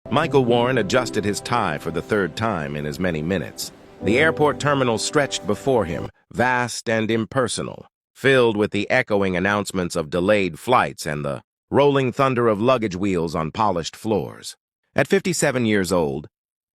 Michael Warren adjusted his tie for the third time in as many minutes. The airport terminal stretched before him, vast and impersonal, filled with the echoing announcements of delayed flights and the rolling thunder of luggage wheels on polished floors. At 57 years old,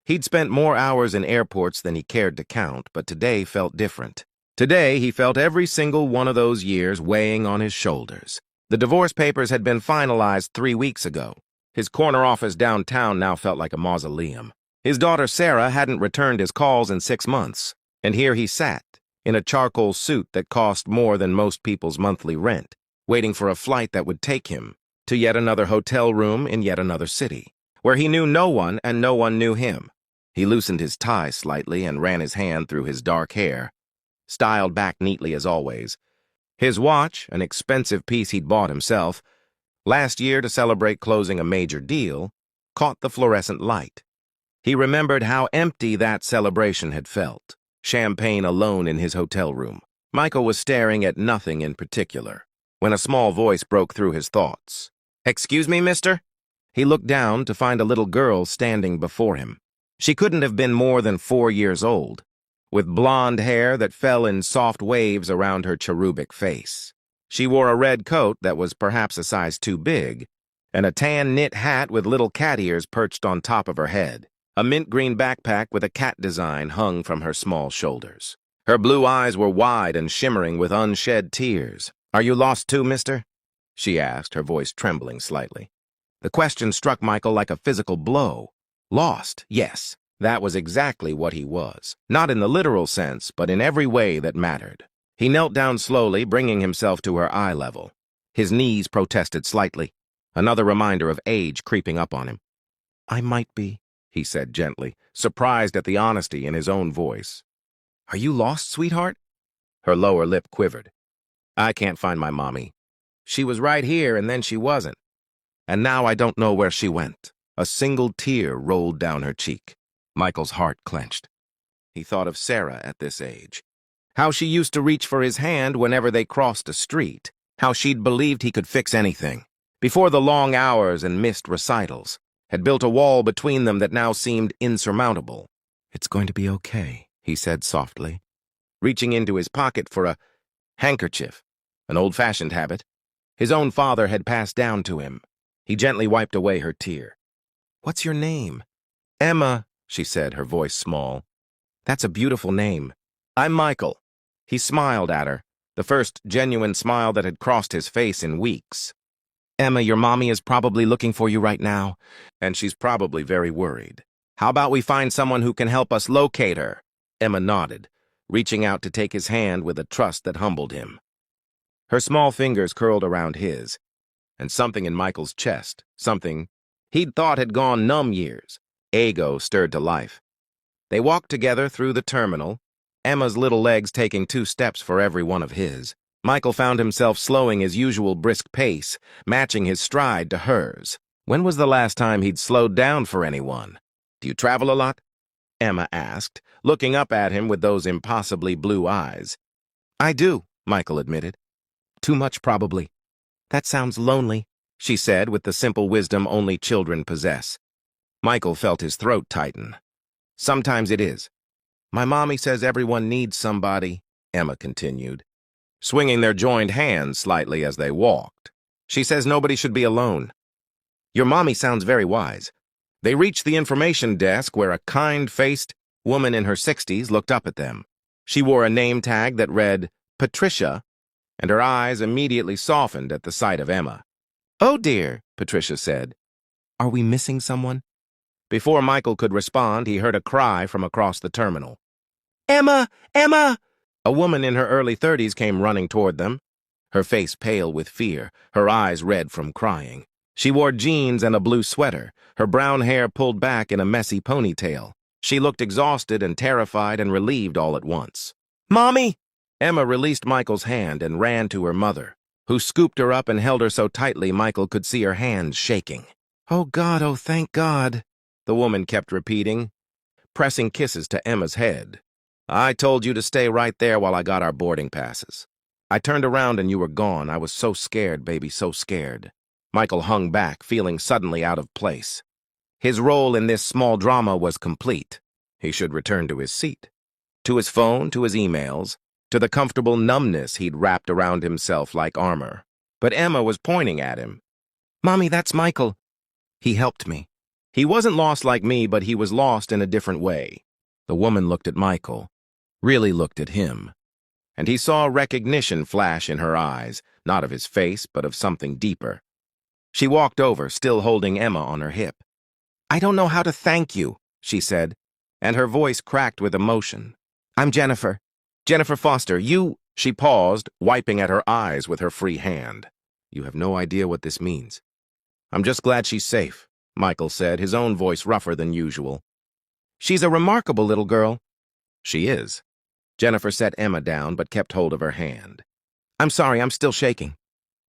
he'd spent more hours in airports than he cared to count, but today felt different. Today, he felt every single one of those years weighing on his shoulders. The divorce papers had been finalized 3 weeks ago. His corner office downtown now felt like a mausoleum. His daughter Sarah hadn't returned his calls in 6 months, and here he sat, in a charcoal suit that cost more than most people's monthly rent, waiting for a flight that would take him to yet another hotel room in yet another city, where he knew no one and no one knew him. He loosened his tie slightly and ran his hand through his dark hair, styled back neatly as always. His watch, an expensive piece he'd bought himself, last year to celebrate closing a major deal, caught the fluorescent light. He remembered how empty that celebration had felt, champagne alone in his hotel room. Michael was staring at nothing in particular, when a small voice broke through his thoughts. "Excuse me, mister?" He looked down to find a little girl standing before him. She couldn't have been more than 4 years old, with blonde hair that fell in soft waves around her cherubic face. She wore a red coat that was perhaps a size too big, and a tan knit hat with little cat ears perched on top of her head. A mint green backpack with a cat design hung from her small shoulders. Her blue eyes were wide and shimmering with unshed tears. "Are you lost too, mister?" she asked, her voice trembling slightly. The question struck Michael like a physical blow. Lost, yes, that was exactly what he was. Not in the literal sense, but in every way that mattered. He knelt down slowly, bringing himself to her eye level. His knees protested slightly, another reminder of age creeping up on him. "I might be," he said gently, surprised at the honesty in his own voice. "Are you lost, sweetheart?" Her lower lip quivered. "I can't find my mommy. She was right here, and then she wasn't. And now I don't know where she went." A single tear rolled down her cheek. Michael's heart clenched. He thought of Sarah at this age. How she used to reach for his hand whenever they crossed a street. How she'd believed he could fix anything. Before the long hours and missed recitals, had built a wall between them that now seemed insurmountable. "It's going to be okay," he said softly, reaching into his pocket for a handkerchief, an old-fashioned habit his own father had passed down to him. He gently wiped away her tear. "What's your name?" "Emma," she said, her voice small. "That's a beautiful name." "I'm Michael." He smiled at her, the first genuine smile that had crossed his face in weeks. "Emma, your mommy is probably looking for you right now, and she's probably very worried. How about we find someone who can help us locate her?" Emma nodded, reaching out to take his hand with a trust that humbled him. Her small fingers curled around his, and something in Michael's chest, something he'd thought had gone numb years, ego stirred to life. They walked together through the terminal, Emma's little legs taking 2 steps for every one of his. Michael found himself slowing his usual brisk pace, matching his stride to hers. When was the last time he'd slowed down for anyone? "Do you travel a lot?" Emma asked, looking up at him with those impossibly blue eyes. "I do," Michael admitted. "Too much, probably." "That sounds lonely," she said with the simple wisdom only children possess. Michael felt his throat tighten. "Sometimes it is. My mommy says everyone needs somebody," Emma continued, swinging their joined hands slightly as they walked. "She says nobody should be alone." "Your mommy sounds very wise." They reached the information desk where a kind-faced woman in her 60s looked up at them. She wore a name tag that read Patricia, and her eyes immediately softened at the sight of Emma. "Oh dear," Patricia said. "Are we missing someone?" Before Michael could respond, he heard a cry from across the terminal. "Emma! Emma!" A woman in her early 30s came running toward them, her face pale with fear, her eyes red from crying. She wore jeans and a blue sweater, her brown hair pulled back in a messy ponytail. She looked exhausted and terrified and relieved all at once. "Mommy!" Emma released Michael's hand and ran to her mother, who scooped her up and held her so tightly Michael could see her hands shaking. "Oh God, oh thank God," the woman kept repeating, pressing kisses to Emma's head. "I told you to stay right there while I got our boarding passes. I turned around and you were gone. I was so scared, baby, so scared." Michael hung back, feeling suddenly out of place. His role in this small drama was complete. He should return to his seat, to his phone, to his emails, to the comfortable numbness he'd wrapped around himself like armor. But Emma was pointing at him. "Mommy, that's Michael. He helped me." He wasn't lost like me, but he was lost in a different way. The woman looked at Michael, really looked at him, and he saw recognition flash in her eyes, not of his face, but of something deeper. She walked over, still holding Emma on her hip. "I don't know how to thank you," she said, and her voice cracked with emotion. "I'm Jennifer. Jennifer Foster, you—" She paused, wiping at her eyes with her free hand. "You have no idea what this means." "I'm just glad she's safe," Michael said, his own voice rougher than usual. "She's a remarkable little girl." "She is." Jennifer set Emma down, but kept hold of her hand. "I'm sorry, I'm still shaking.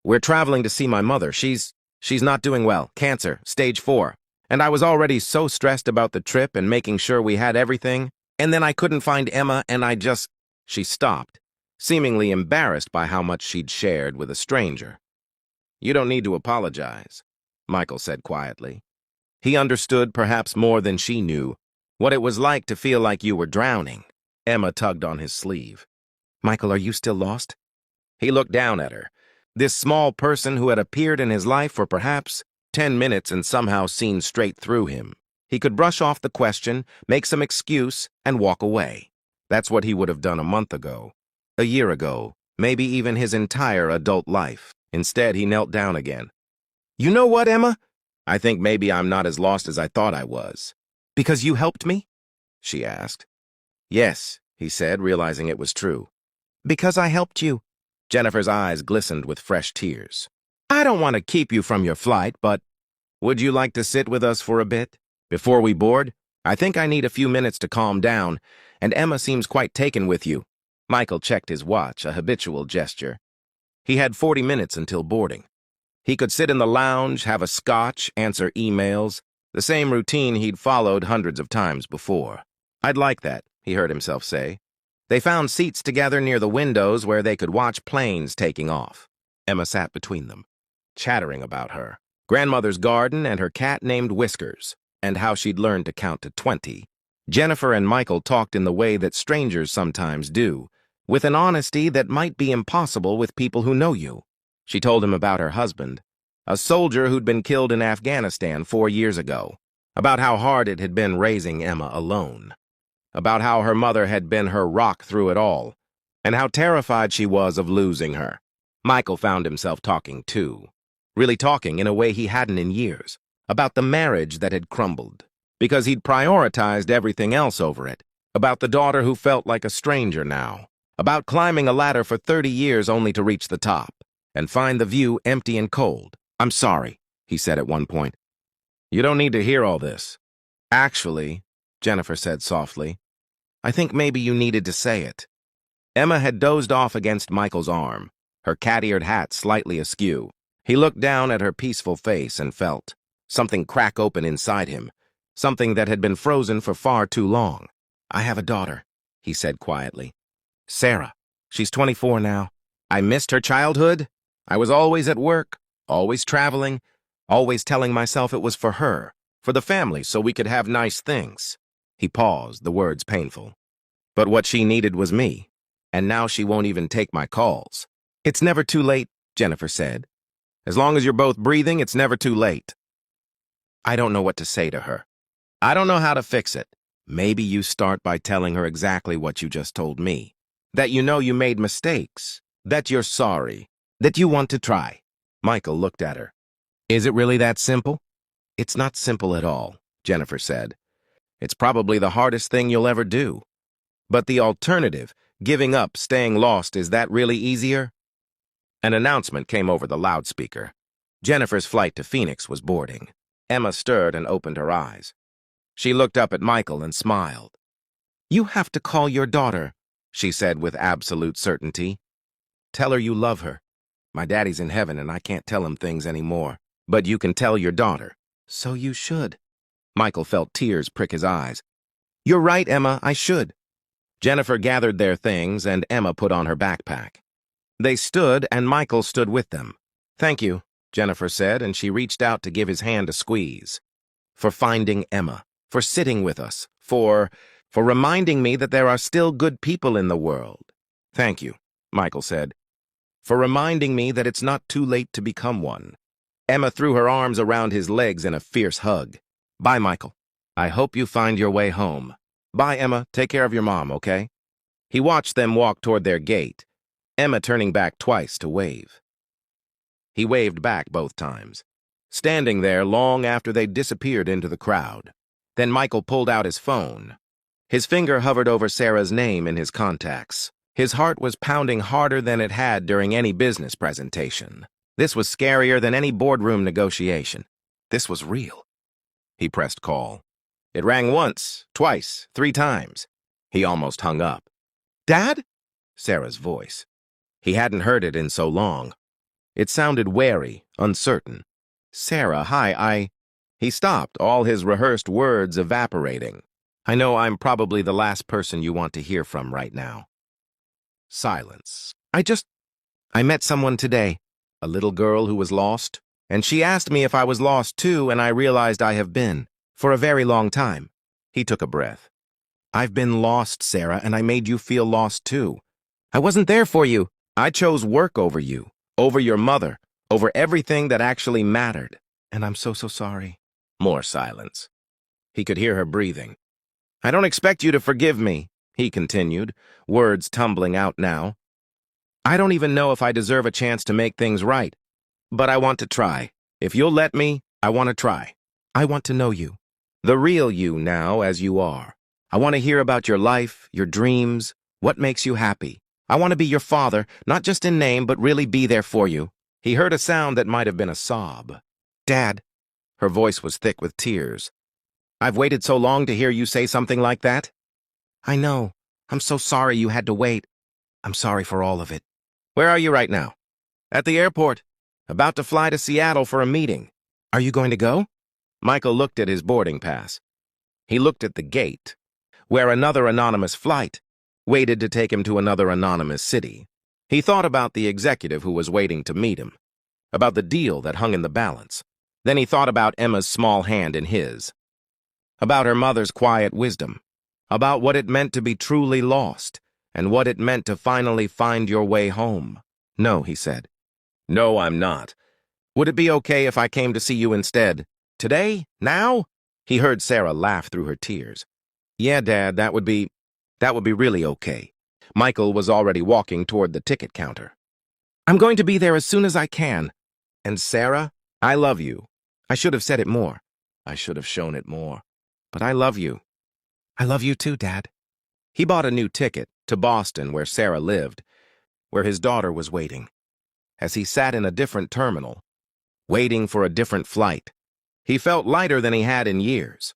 We're traveling to see my mother. She's not doing well. Cancer, stage 4. And I was already so stressed about the trip and making sure we had everything. And then I couldn't find Emma, and I just—" She stopped, seemingly embarrassed by how much she'd shared with a stranger. "You don't need to apologize," Michael said quietly. He understood, perhaps more than she knew, what it was like to feel like you were drowning. Emma tugged on his sleeve. "Michael, are you still lost?" He looked down at her. This small person who had appeared in his life for perhaps 10 minutes and somehow seen straight through him. He could brush off the question, make some excuse, and walk away. That's what he would have done a month ago, a year ago, maybe even his entire adult life. Instead, he knelt down again. "You know what, Emma? I think maybe I'm not as lost as I thought I was." "Because you helped me?" she asked. "Yes," he said, realizing it was true. "Because I helped you." Jennifer's eyes glistened with fresh tears. "I don't want to keep you from your flight, but would you like to sit with us for a bit? Before we board? I think I need a few minutes to calm down, and Emma seems quite taken with you." Michael checked his watch, a habitual gesture. He had 40 minutes until boarding. He could sit in the lounge, have a scotch, answer emails, the same routine he'd followed hundreds of times before. "I'd like that," he heard himself say. They found seats together near the windows where they could watch planes taking off. Emma sat between them, chattering about her grandmother's garden and her cat named Whiskers, and how she'd learned to count to 20. Jennifer and Michael talked in the way that strangers sometimes do, with an honesty that might be impossible with people who know you. She told him about her husband, a soldier who'd been killed in Afghanistan 4 years ago, about how hard it had been raising Emma alone, about how her mother had been her rock through it all, and how terrified she was of losing her. Michael found himself talking too, really talking in a way he hadn't in years, about the marriage that had crumbled, because he'd prioritized everything else over it, about the daughter who felt like a stranger now, about climbing a ladder for 30 years only to reach the top, and find the view empty and cold. "I'm sorry," he said at one point. "You don't need to hear all this." "Actually," Jennifer said softly, "I think maybe you needed to say it." Emma had dozed off against Michael's arm, her cat-eared hat slightly askew. He looked down at her peaceful face and felt something crack open inside him, something that had been frozen for far too long. "I have a daughter," he said quietly. "Sarah. She's 24 now. I missed her childhood. I was always at work, always traveling, always telling myself it was for her, for the family, so we could have nice things." He paused, the words painful. "But what she needed was me, and now she won't even take my calls." "It's never too late," Jennifer said. "As long as you're both breathing, it's never too late." I don't know what to say to her. I don't know how to fix it. Maybe you start by telling her exactly what you just told me. That you know you made mistakes, that you're sorry, that you want to try. Michael looked at her. "Is it really that simple?" "It's not simple at all," Jennifer said. "It's probably the hardest thing you'll ever do. But the alternative, giving up, staying lost, is that really easier?" An announcement came over the loudspeaker. Jennifer's flight to Phoenix was boarding. Emma stirred and opened her eyes. She looked up at Michael and smiled. "You have to call your daughter," she said with absolute certainty. "Tell her you love her. My daddy's in heaven and I can't tell him things anymore. But you can tell your daughter." "So you should." Michael felt tears prick his eyes. "You're right, Emma, I should." Jennifer gathered their things and Emma put on her backpack. They stood and Michael stood with them. "Thank you," Jennifer said, and she reached out to give his hand a squeeze. for finding Emma, for sitting with us, for reminding me that there are still good people in the world. Thank you, Michael said, for reminding me that it's not too late to become one. Emma threw her arms around his legs in a fierce hug. Bye, Michael. I hope you find your way home. Bye, Emma. Take care of your mom, okay? He watched them walk toward their gate, Emma turning back twice to wave. He waved back both times, standing there long after they disappeared into the crowd. Then Michael pulled out his phone. His finger hovered over Sarah's name in his contacts. His heart was pounding harder than it had during any business presentation. This was scarier than any boardroom negotiation. This was real. He pressed call. It rang once, twice, 3 times. He almost hung up. Dad? Sarah's voice. He hadn't heard it in so long. It sounded wary, uncertain. Sarah, hi, He stopped, all his rehearsed words evaporating. I know I'm probably the last person you want to hear from right now. Silence. I met someone today, a little girl who was lost, and she asked me if I was lost too, and I realized I have been, for a very long time. He took a breath. I've been lost, Sarah, and I made you feel lost too. I wasn't there for you. I chose work over you, over your mother, over everything that actually mattered. And I'm so sorry. More silence. He could hear her breathing. I don't expect you to forgive me, he continued, words tumbling out now. I don't even know if I deserve a chance to make things right, but I want to try. If you'll let me, I want to try. I want to know you, the real you now as you are. I want to hear about your life, your dreams, what makes you happy. I want to be your father, not just in name, but really be there for you. He heard a sound that might have been a sob. Dad. Her voice was thick with tears. I've waited so long to hear you say something like that. I know. I'm so sorry you had to wait. I'm sorry for all of it. Where are you right now? At the airport. About to fly to Seattle for a meeting. Are you going to go? Michael looked at his boarding pass. He looked at the gate, where another anonymous flight waited to take him to another anonymous city. He thought about the executive who was waiting to meet him, about the deal that hung in the balance. Then he thought about Emma's small hand in his, about her mother's quiet wisdom, about what it meant to be truly lost, and what it meant to finally find your way home. No, he said. No, I'm not. Would it be okay if I came to see you instead? Today? Now? He heard Sarah laugh through her tears. Yeah, Dad, that would be really okay. Michael was already walking toward the ticket counter. I'm going to be there as soon as I can. And Sarah, I love you. I should have said it more. I should have shown it more. But I love you. I love you too, Dad. He bought a new ticket to Boston, where Sarah lived, where his daughter was waiting. As he sat in a different terminal, waiting for a different flight, he felt lighter than he had in years.